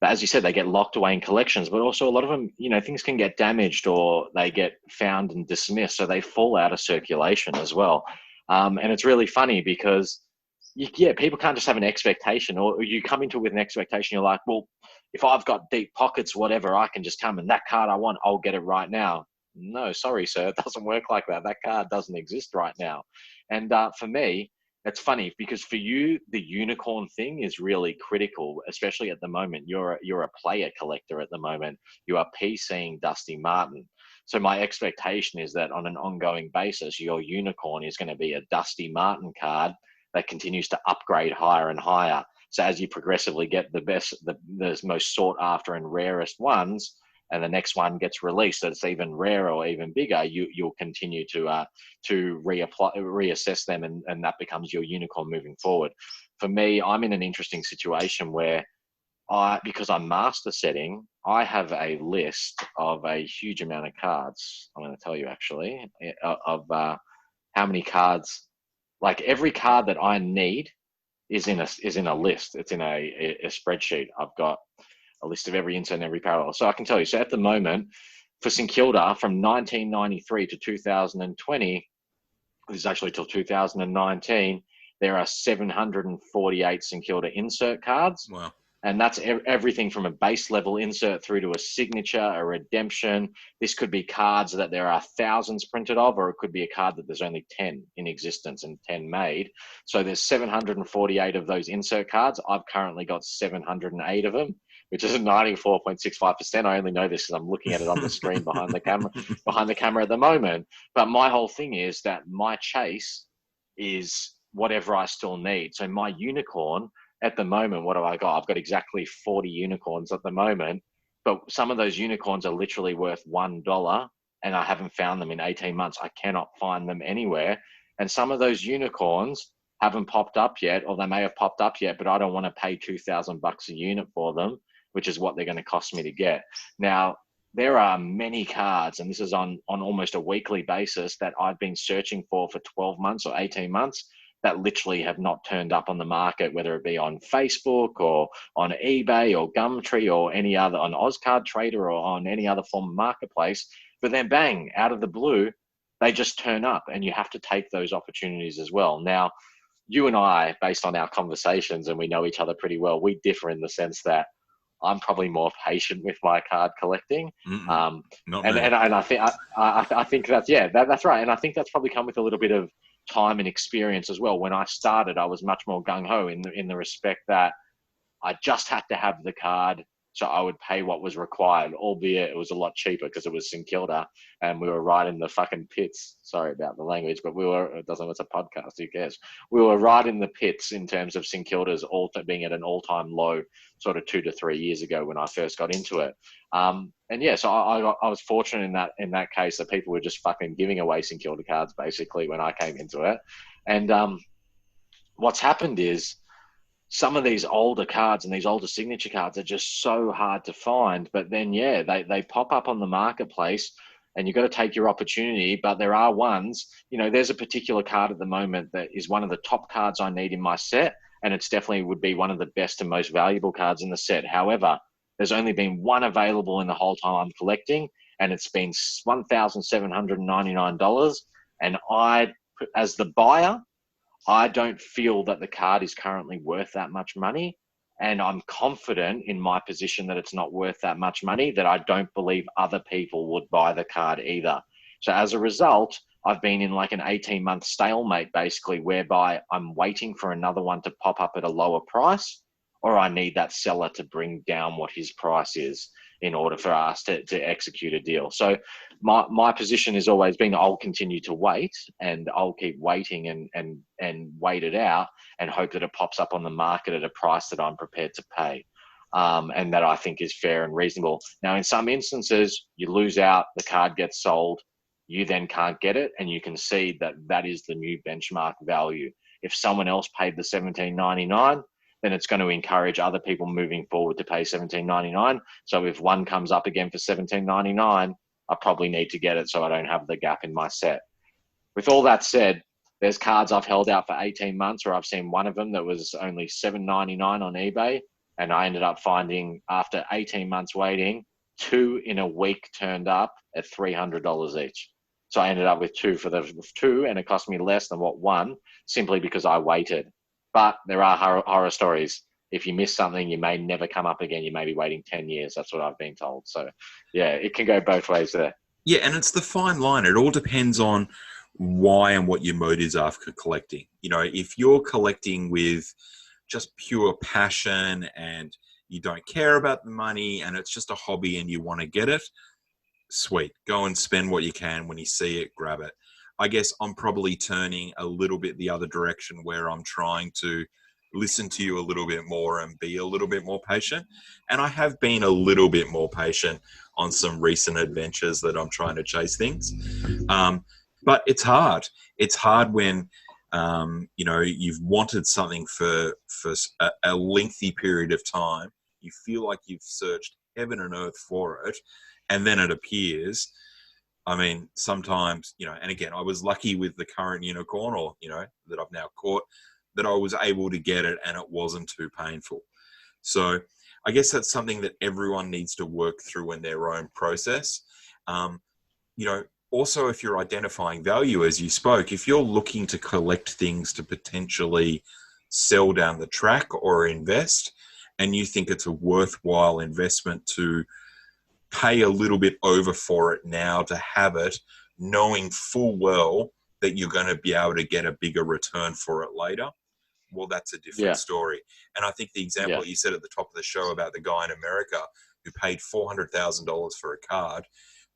C: as you said, they get locked away in collections, but also a lot of them, things can get damaged or they get found and dismissed, so they fall out of circulation as well. And it's really funny because people can't just have an expectation, or you come into it with an expectation. You're like, well, if I've got deep pockets, whatever, I can just come and that card I want, I'll get it right now. No, sorry, sir, it doesn't work like that. That card doesn't exist right now. And for me, it's funny because for you, the unicorn thing is really critical, especially at the moment. You're a player collector at the moment. You are PCing Dusty Martin. So my expectation is that on an ongoing basis, your unicorn is going to be a Dusty Martin card that continues to upgrade higher and higher. So as you progressively get the best, the most sought after and rarest ones, and the next one gets released that's even rarer or even bigger, you'll continue to reassess them, and that becomes your unicorn moving forward. For me, I'm in an interesting situation where because I'm master setting, I have a list of a huge amount of cards. I'm going to tell you actually of how many cards, like every card that I need is in a list. It's in a spreadsheet. I've got a list of every insert and every parallel. So I can tell you, so at the moment, for St Kilda, from 1993 to 2020, this is actually till 2019, there are 748 St Kilda insert cards.
B: Wow.
C: And that's everything from a base level insert through to a signature, a redemption. This could be cards that there are thousands printed of, or it could be a card that there's only 10 in existence and 10 made. So there's 748 of those insert cards. I've currently got 708 of them, which is 94.65%. I only know this because I'm looking at it on the screen behind the camera at the moment. But my whole thing is that my chase is whatever I still need. So my unicorn, at the moment, what have I got? I've got exactly 40 unicorns at the moment, but some of those unicorns are literally worth $1, and I haven't found them in 18 months. I cannot find them anywhere. And some of those unicorns haven't popped up yet, or they may have popped up yet, but I don't want to pay $2,000 a unit for them, which is what they're going to cost me to get. Now, there are many cards, and this is on almost a weekly basis, that I've been searching for 12 months or 18 months, that literally have not turned up on the market, whether it be on Facebook or on eBay or Gumtree or any other, on Ozcard Trader or on any other form of marketplace. But then bang, out of the blue, they just turn up, and you have to take those opportunities as well. Now, you and I, based on our conversations, and we know each other pretty well, we differ in the sense that I'm probably more patient with my card collecting.
B: Not
C: and I think that's, that's right. And I think that's probably come with a little bit of time and experience as well. When I started, I was much more gung-ho in the respect that I just had to have the card, so I would pay what was required, albeit it was a lot cheaper because it was St Kilda and we were right in the fucking pits. Sorry about the language, but it's a podcast, who cares? We were right in the pits in terms of St Kilda's being at an all-time low sort of 2 to 3 years ago when I first got into it. So I was fortunate in that case that people were just fucking giving away St Kilda cards basically when I came into it. And what's happened is, some of these older cards and these older signature cards are just so hard to find, but then they pop up on the marketplace. and you've got to take your opportunity. But there are ones, there's a particular card at the moment that is one of the top cards I need in my set, and it's definitely would be one of the best and most valuable cards in the set. However, there's only been one available in the whole time I'm collecting, and it's been $1,799. And as the buyer, I don't feel that the card is currently worth that much money. And I'm confident in my position that it's not worth that much money, that I don't believe other people would buy the card either. So as a result, I've been in like an 18-month stalemate, basically, whereby I'm waiting for another one to pop up at a lower price, or I need that seller to bring down what his price is in order for us to execute a deal. So my position has always been, I'll continue to wait, and I'll keep waiting and wait it out and hope that it pops up on the market at a price that I'm prepared to pay. And that I think is fair and reasonable. Now, in some instances, you lose out, the card gets sold, you then can't get it, and you can see that that is the new benchmark value. If someone else paid the $17.99, then it's going to encourage other people moving forward to pay $17.99. So if one comes up again for $17.99, I probably need to get it so I don't have the gap in my set. With all that said, there's cards I've held out for 18 months where I've seen one of them that was only $7.99 on eBay, and I ended up finding, after 18 months waiting, 2 in a week turned up at $300 each. So I ended up with 2 for the 2, and it cost me less than what one, simply because I waited. But there are horror stories. If you miss something, you may never come up again. You may be waiting 10 years. That's what I've been told. So, yeah, it can go both ways there.
B: Yeah, and it's the fine line. It all depends on why and what your motives are for collecting. If you're collecting with just pure passion and you don't care about the money and it's just a hobby and you want to get it, sweet. Go and spend what you can. When you see it, grab it. I guess I'm probably turning a little bit the other direction, where I'm trying to listen to you a little bit more and be a little bit more patient. And I have been a little bit more patient on some recent adventures that I'm trying to chase things. But it's hard. It's hard when, you've wanted something for a lengthy period of time. You feel like you've searched heaven and earth for it, and then it appears. I mean, sometimes, and again, I was lucky with the current unicorn, or, that I've now caught, that I was able to get it and it wasn't too painful. So I guess that's something that everyone needs to work through in their own process. Also, if you're identifying value, as you spoke, if you're looking to collect things to potentially sell down the track or invest, and you think it's a worthwhile investment to pay a little bit over for it now to have it, knowing full well that you're going to be able to get a bigger return for it later, well, that's a different story. And I think the example you said at the top of the show about the guy in America who paid $400,000 for a card,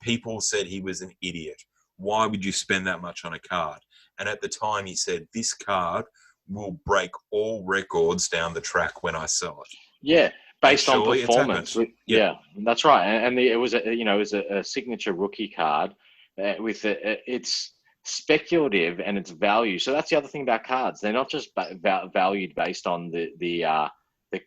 B: people said he was an idiot. Why would you spend that much on a card? And at the time he said, this card will break all records down the track when I sell it.
C: Yeah. Based on performance. Yeah, that's right. And it was a signature rookie card with it's speculative and it's value. So that's the other thing about cards. They're not just valued based on the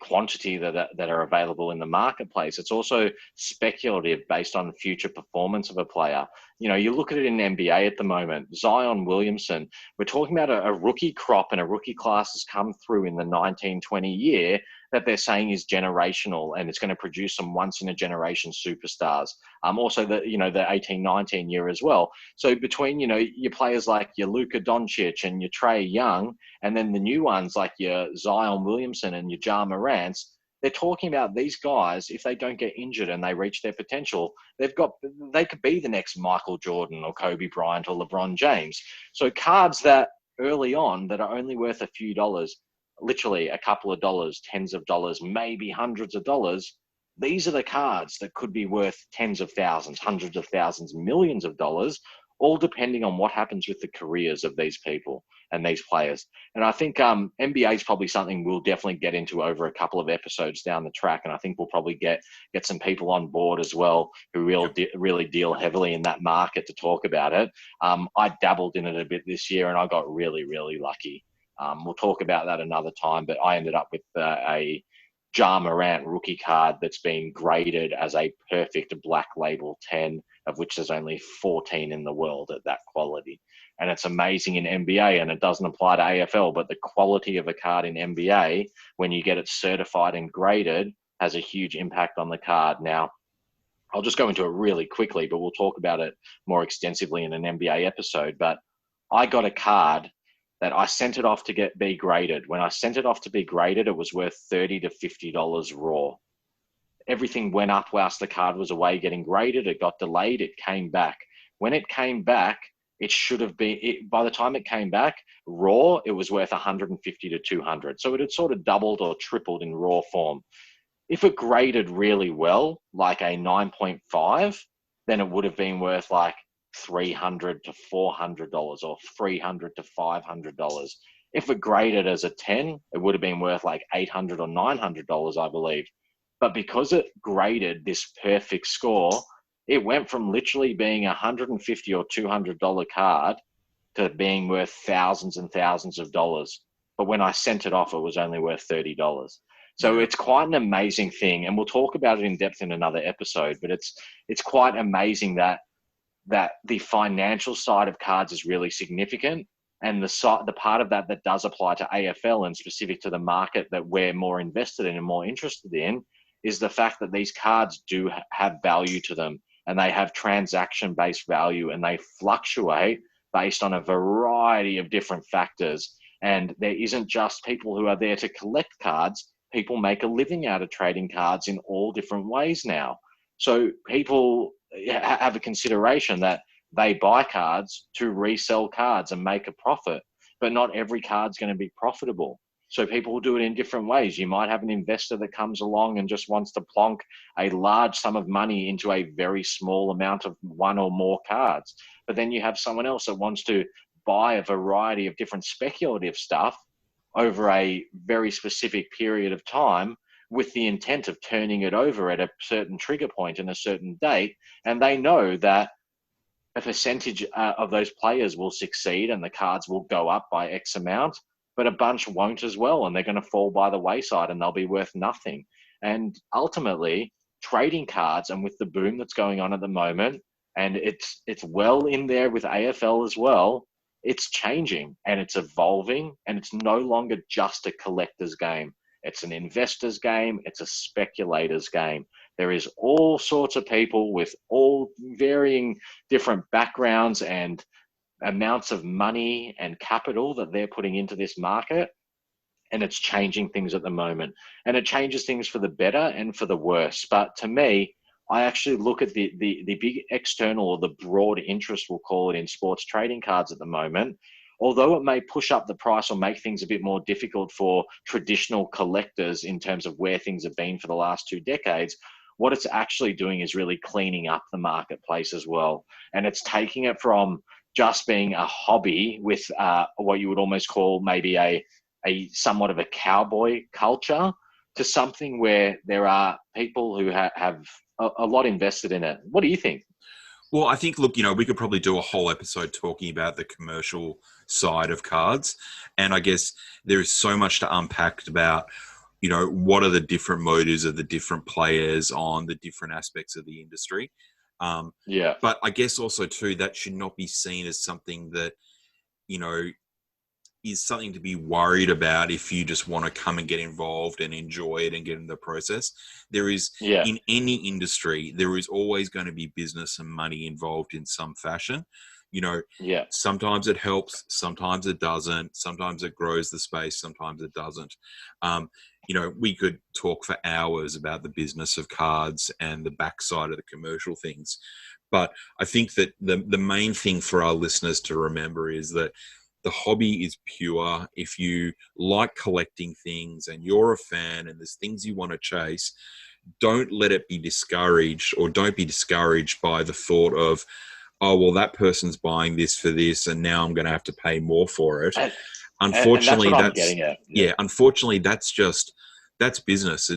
C: quantity that are available in the marketplace. It's also speculative based on future performance of a player. You look at it in NBA at the moment, Zion Williamson, we're talking about a rookie crop, and a rookie class has come through in the 1920 year that they're saying is generational, and it's going to produce some once in a generation superstars. Also the 18-19 year as well. So between, your players like your Luka Doncic and your Trae Young, and then the new ones like your Zion Williamson and your Ja Morants, they're talking about these guys, if they don't get injured and they reach their potential, they could be the next Michael Jordan or Kobe Bryant or LeBron James. So cards that early on that are only worth a few dollars, literally a couple of dollars, tens of dollars, maybe hundreds of dollars, these are the cards that could be worth tens of thousands, hundreds of thousands, millions of dollars, all depending on what happens with the careers of these people and these players. And I think NBA is probably something we'll definitely get into over a couple of episodes down the track. And I think we'll probably get some people on board as well who really deal heavily in that market to talk about it. I dabbled in it a bit this year and I got really, really lucky. We'll talk about that another time, but I ended up with a Ja Morant rookie card that's been graded as a perfect black label 10, of which there's only 14 in the world at that quality. And it's amazing in NBA, and it doesn't apply to AFL, but the quality of a card in NBA, when you get it certified and graded, has a huge impact on the card. Now, I'll just go into it really quickly, but we'll talk about it more extensively in an NBA episode. But I got a card that I sent it off to be graded. When I sent it off to be graded, it was worth $30 to $50 raw. Everything went up whilst the card was away getting graded. It got delayed. It came back. When it came back, it should have been, by the time it came back, raw, it was worth 150 to 200. So it had sort of doubled or tripled in raw form. If it graded really well, like a 9.5, then it would have been worth like $300 to $400 or $300 to $500. If it graded as a 10, it would have been worth like $800 or $900, I believe. But because it graded this perfect score, it went from literally being a $150 or $200 card to being worth thousands and thousands of dollars. But when I sent it off, it was only worth $30. So it's quite an amazing thing, and we'll talk about it in depth in another episode. But it's quite amazing that the financial side of cards is really significant, and the part of that does apply to AFL and specific to the market that we're more invested in and more interested in is the fact that these cards do have value to them, and they have transaction-based value, and they fluctuate based on a variety of different factors. And there isn't just people who are there to collect cards. People make a living out of trading cards in all different ways now. So people have a consideration that they buy cards to resell cards and make a profit, but not every card's going to be profitable. So people will do it in different ways. You might have an investor that comes along and just wants to plonk a large sum of money into a very small amount of one or more cards. But then you have someone else that wants to buy a variety of different speculative stuff over a very specific period of time with the intent of turning it over at a certain trigger point and a certain date. And they know that a percentage of those players will succeed and the cards will go up by X amount, but a bunch won't as well, and they're going to fall by the wayside and they'll be worth nothing. And ultimately, trading cards, and with the boom that's going on at the moment, and it's well in there with AFL as well, it's changing and it's evolving, and it's no longer just a collector's game. It's an investor's game. It's a speculator's game. There is all sorts of people with all varying different backgrounds and amounts of money and capital that they're putting into this market, and it's changing things at the moment, and it changes things for the better and for the worse. But to me, I actually look at the big external or the broad interest, we'll call it, in sports trading cards at the moment. Although it may push up the price or make things a bit more difficult for traditional collectors in terms of where things have been for the last 2 decades, what it's actually doing is really cleaning up the marketplace as well. And it's taking it from just being a hobby with what you would almost call maybe a somewhat of a cowboy culture to something where there are people who have a lot invested in it. What do you think?
B: Well, I think, look, we could probably do a whole episode talking about the commercial side of cards. And I guess there is so much to unpack about, what are the different motives of the different players on the different aspects of the industry. But I guess also, too, that should not be seen as something that, is something to be worried about if you just want to come and get involved and enjoy it and get in the process. There is, in any industry, there is always going to be business and money involved in some fashion. Sometimes it helps, sometimes it doesn't, sometimes it grows the space, sometimes it doesn't. We could talk for hours about the business of cards and the backside of the commercial things. But I think that the main thing for our listeners to remember is that the hobby is pure. If you like collecting things and you're a fan and there's things you want to chase, don't let it be discouraged, or don't be discouraged by the thought of, oh, well, that person's buying this for this and now I'm going to have to pay more for it. Unfortunately, unfortunately, that's business.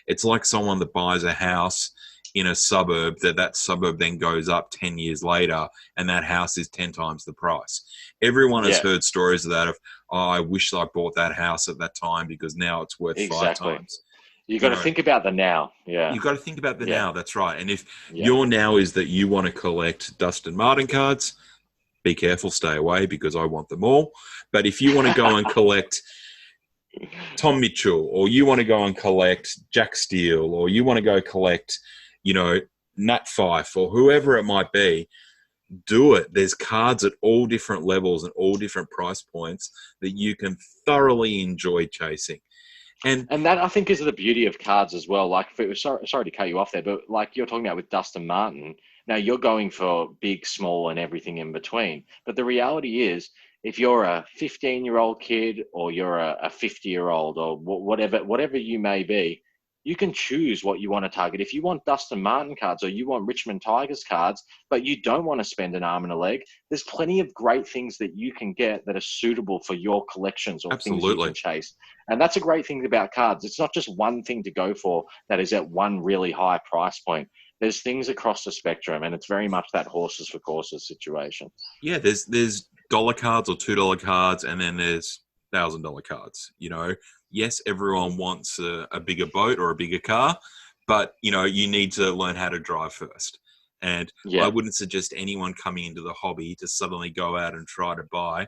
B: It's like someone that buys a house in a suburb, that suburb then goes up 10 years later and that house is 10 times the price. Everyone has heard stories of that, of, oh, I wish I bought that house at that time because now it's worth 5 times.
C: You got to
B: know,
C: think about the now. Yeah.
B: you've got to think about the
C: Yeah.
B: now. That's right. And if
C: Yeah.
B: your now is that you want to collect Dustin Martin cards, be careful, stay away, because I want them all. But if you want to go and collect Tom Mitchell, or you want to go and collect Jack Steele, or you want to go collect, Nat Fife, or whoever it might be, do it. There's cards at all different levels and all different price points that you can thoroughly enjoy chasing. And
C: that, I think, is the beauty of cards as well. Like, sorry to cut you off there, but like you're talking about with Dustin Martin, now you're going for big, small, and everything in between. But the reality is, if you're a 15-year-old kid, or you're a 50-year-old, or whatever you may be, you can choose what you want to target. If you want Dustin Martin cards, or you want Richmond Tigers cards, but you don't want to spend an arm and a leg, there's plenty of great things that you can get that are suitable for your collections, or things you can chase. And that's a great thing about cards. It's not just one thing to go for that is at one really high price point. There's things across the spectrum, and it's very much that horses for courses situation.
B: Yeah, there's dollar cards or $2 cards, and then there's $1,000 cards. Yes, everyone wants a bigger boat or a bigger car, but you need to learn how to drive first. And I wouldn't suggest anyone coming into the hobby to suddenly go out and try to buy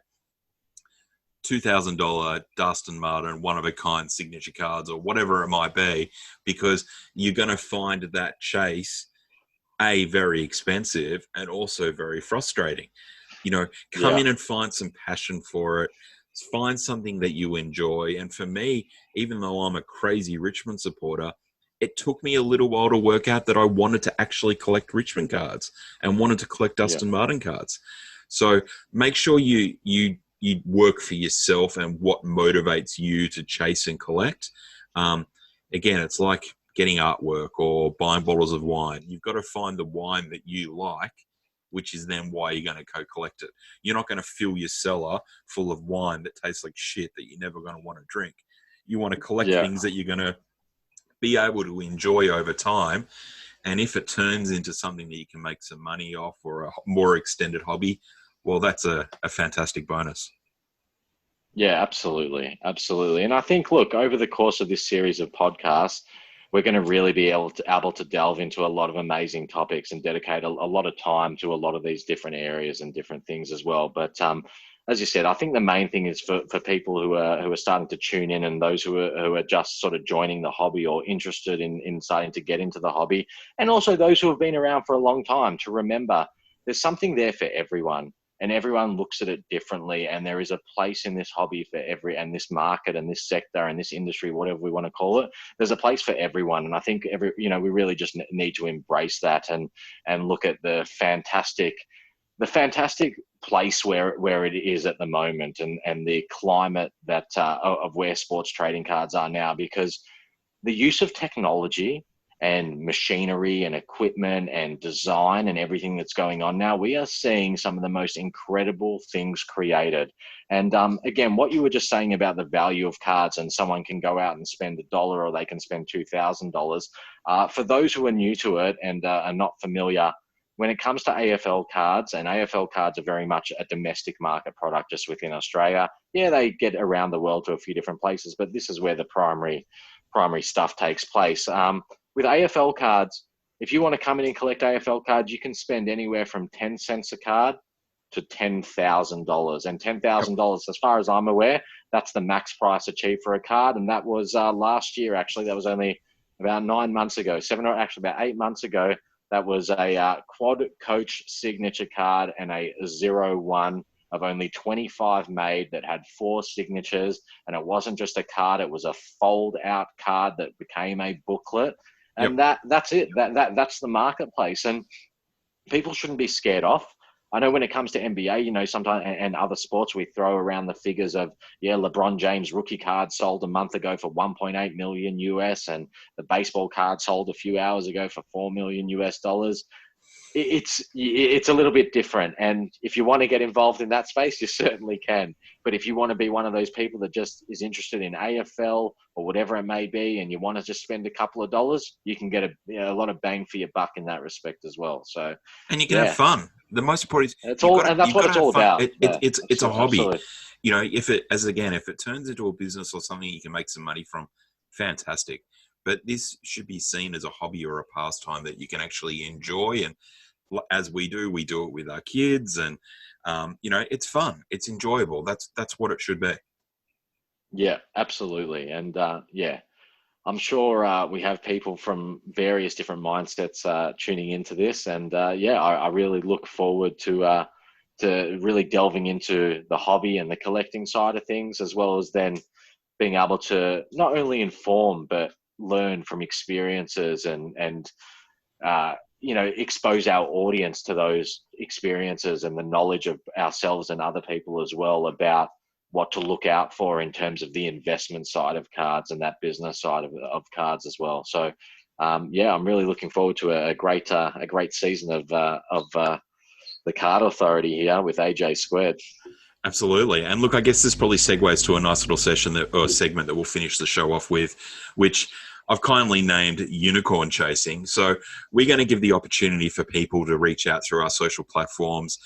B: $2,000 Dustin Martin one-of-a-kind signature cards, or whatever it might be, because you're going to find that chase very expensive, and also very frustrating. Come in and find some passion for it. Find something that you enjoy. And for me, even though I'm a crazy Richmond supporter, it took me a little while to work out that I wanted to actually collect Richmond cards and wanted to collect Dustin Martin cards. So make sure you work for yourself and what motivates you to chase and collect. Again, it's like getting artwork or buying bottles of wine. You've got to find the wine that you like, which is then why you're going to go collect it. You're not going to fill your cellar full of wine that tastes like shit that you're never going to want to drink. You want to collect things that you're going to be able to enjoy over time. And if it turns into something that you can make some money off, or a more extended hobby, well, that's a fantastic bonus.
C: Yeah, absolutely. Absolutely. And I think, look, over the course of this series of podcasts, we're going to really be able to delve into a lot of amazing topics and dedicate a lot of time to a lot of these different areas and different things as well. But as you said, I think the main thing is for people who are starting to tune in, and those who are just sort of joining the hobby, or interested in starting to get into the hobby, and also those who have been around for a long time, to remember there's something there for everyone. And everyone looks at it differently, and there is a place in this hobby for and this market and this sector and this industry, whatever we want to call it. There's a place for everyone, and I think we really just need to embrace that and look at the fantastic place where it is at the moment, and the climate that of where sports trading cards are now, because the use of technology and machinery and equipment and design and everything that's going on now, we are seeing some of the most incredible things created. And again, what you were just saying about the value of cards, and someone can go out and spend $1 or they can spend $2,000. For those who are new to it and are not familiar, when it comes to AFL cards, and AFL cards are very much a domestic market product just within Australia. Yeah, they get around the world to a few different places, but this is where the primary stuff takes place. With AFL cards, if you want to come in and collect AFL cards, you can spend anywhere from 10 cents a card to $10,000. And $10,000, as far as I'm aware, that's the max price achieved for a card. And that was last year, actually. That was only about 9 months ago, about 8 months ago. That was a quad coach signature card, and a 0-1 of only 25 made, that had 4 signatures. And it wasn't just a card, it was a fold out card that became a booklet. And that's it. That's the marketplace. And people shouldn't be scared off. I know when it comes to NBA, sometimes, and other sports, we throw around the figures of, LeBron James rookie card sold a month ago for 1.8 million US, and the baseball card sold a few hours ago for $4 million US. It's a little bit different. And if you want to get involved in that space, you certainly can. But if you want to be one of those people that just is interested in AFL or whatever it may be, and you want to just spend a couple of dollars, you can get a lot of bang for your buck in that respect as well. So,
B: and you can have fun. The most important is
C: that's what it's all about.
B: It's a hobby.
C: Absolutely.
B: If it turns into a business or something you can make some money from, fantastic. but this should be seen as a hobby or a pastime that you can actually enjoy. And as we do it with our kids, and it's fun, it's enjoyable. That's what it should be.
C: Yeah, absolutely. And yeah, I'm sure we have people from various different mindsets tuning into this. And yeah, I really look forward to really delving into the hobby and the collecting side of things, as well as then being able to not only inform but learn from experiences and expose our audience to those experiences and the knowledge of ourselves and other people as well about what to look out for in terms of the investment side of cards and that business side of cards as well. So yeah, I'm really looking forward to a great season of the Card Authority here with AJ Squared.
B: Absolutely. And look, I guess this probably segues to a nice little segment that we'll finish the show off with, which I've kindly named Unicorn Chasing. So we're going to give the opportunity for people to reach out through our social platforms.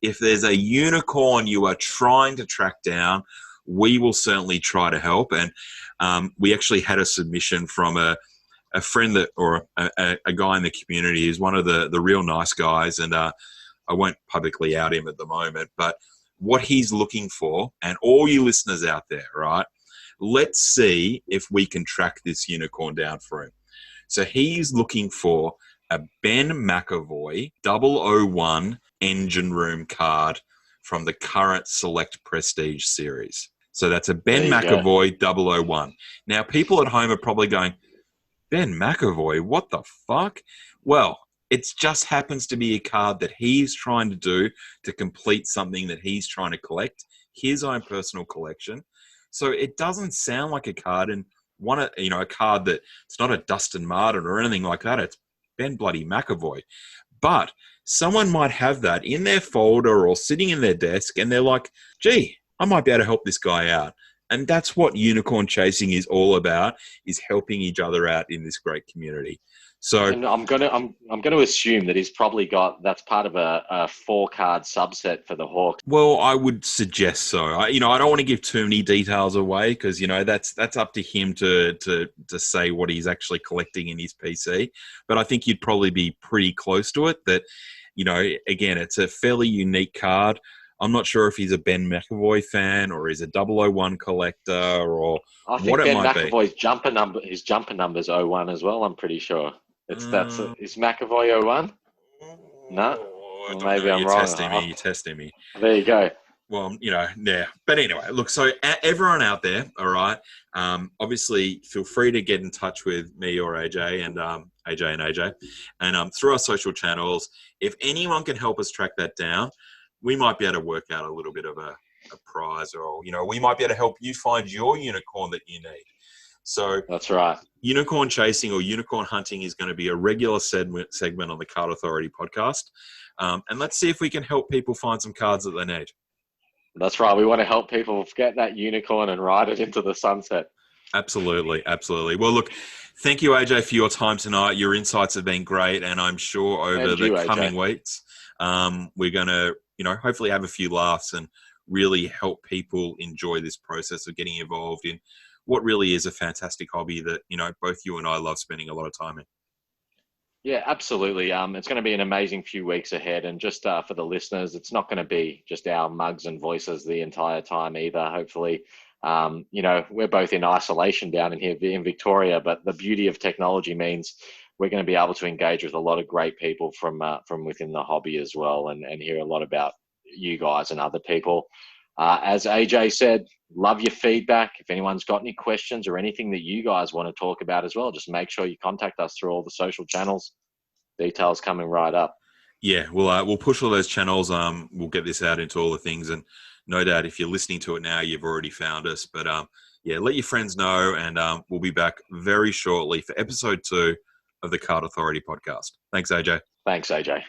B: If there's a unicorn you are trying to track down, we will certainly try to help. And we actually had a submission from a friend or a guy in the community who's one of the real nice guys. And I won't publicly out him at the moment, but what he's looking for, and all you listeners out there, right? Let's see if we can track this unicorn down for him. So he's looking for a Ben McAvoy 001 engine room card from the current Select Prestige series. So that's a Ben McAvoy 001. Now, people at home are probably going, Ben McAvoy, what the fuck? Well, it just happens to be a card that he's trying to do to complete something that he's trying to collect, his own personal collection. So it doesn't sound like a card, and a card that it's not a Dustin Martin or anything like that. It's Ben bloody McAvoy. But someone might have that in their folder or sitting in their desk, and they're like, gee, I might be able to help this guy out. And that's what unicorn chasing is all about, is helping each other out in this great community. So,
C: and I'm gonna assume that he's probably that's part of a 4-card subset for the Hawks.
B: Well, I would suggest so. I don't want to give too many details away because that's up to him to say what he's actually collecting in his PC. But I think you'd probably be pretty close to it. That again, it's a fairly unique card. I'm not sure if he's a Ben McAvoy fan or he's a 001 collector or
C: I think
B: what
C: Ben
B: it might
C: McAvoy's be. His jumper number's 01 as well. I'm pretty sure. Is McAvoy 01? No. Well, maybe I'm wrong.
B: You're testing me.
C: There you go.
B: Well, yeah. But anyway, look, so everyone out there, all right, obviously feel free to get in touch with me or AJ and AJ. And through our social channels, if anyone can help us track that down, we might be able to work out a little bit of a prize, or, we might be able to help you find your unicorn that you need. So
C: that's right.
B: Unicorn chasing or unicorn hunting is going to be a regular segment on the Card Authority podcast. And let's see if we can help people find some cards that they need.
C: That's right. We want to help people get that unicorn and ride it into the sunset.
B: Absolutely. Absolutely. Well, look, thank you, AJ, for your time tonight. Your insights have been great. And I'm sure over the coming weeks, we're going to, hopefully have a few laughs and really help people enjoy this process of getting involved in what really is a fantastic hobby that, both you and I love spending a lot of time in.
C: Yeah, absolutely. It's going to be an amazing few weeks ahead. And just for the listeners, it's not going to be just our mugs and voices the entire time either. Hopefully, we're both in isolation down in here in Victoria, but the beauty of technology means we're going to be able to engage with a lot of great people from within the hobby as well, and hear a lot about you guys and other people. As AJ said, love your feedback. If anyone's got any questions or anything that you guys want to talk about as well, just make sure you contact us through all the social channels. Details coming right up.
B: Yeah, we'll push all those channels. We'll get this out into all the things, and no doubt if you're listening to it now, you've already found us. But yeah, let your friends know, and we'll be back very shortly for episode 2 of the Card Authority podcast. Thanks, AJ.
C: Thanks, AJ.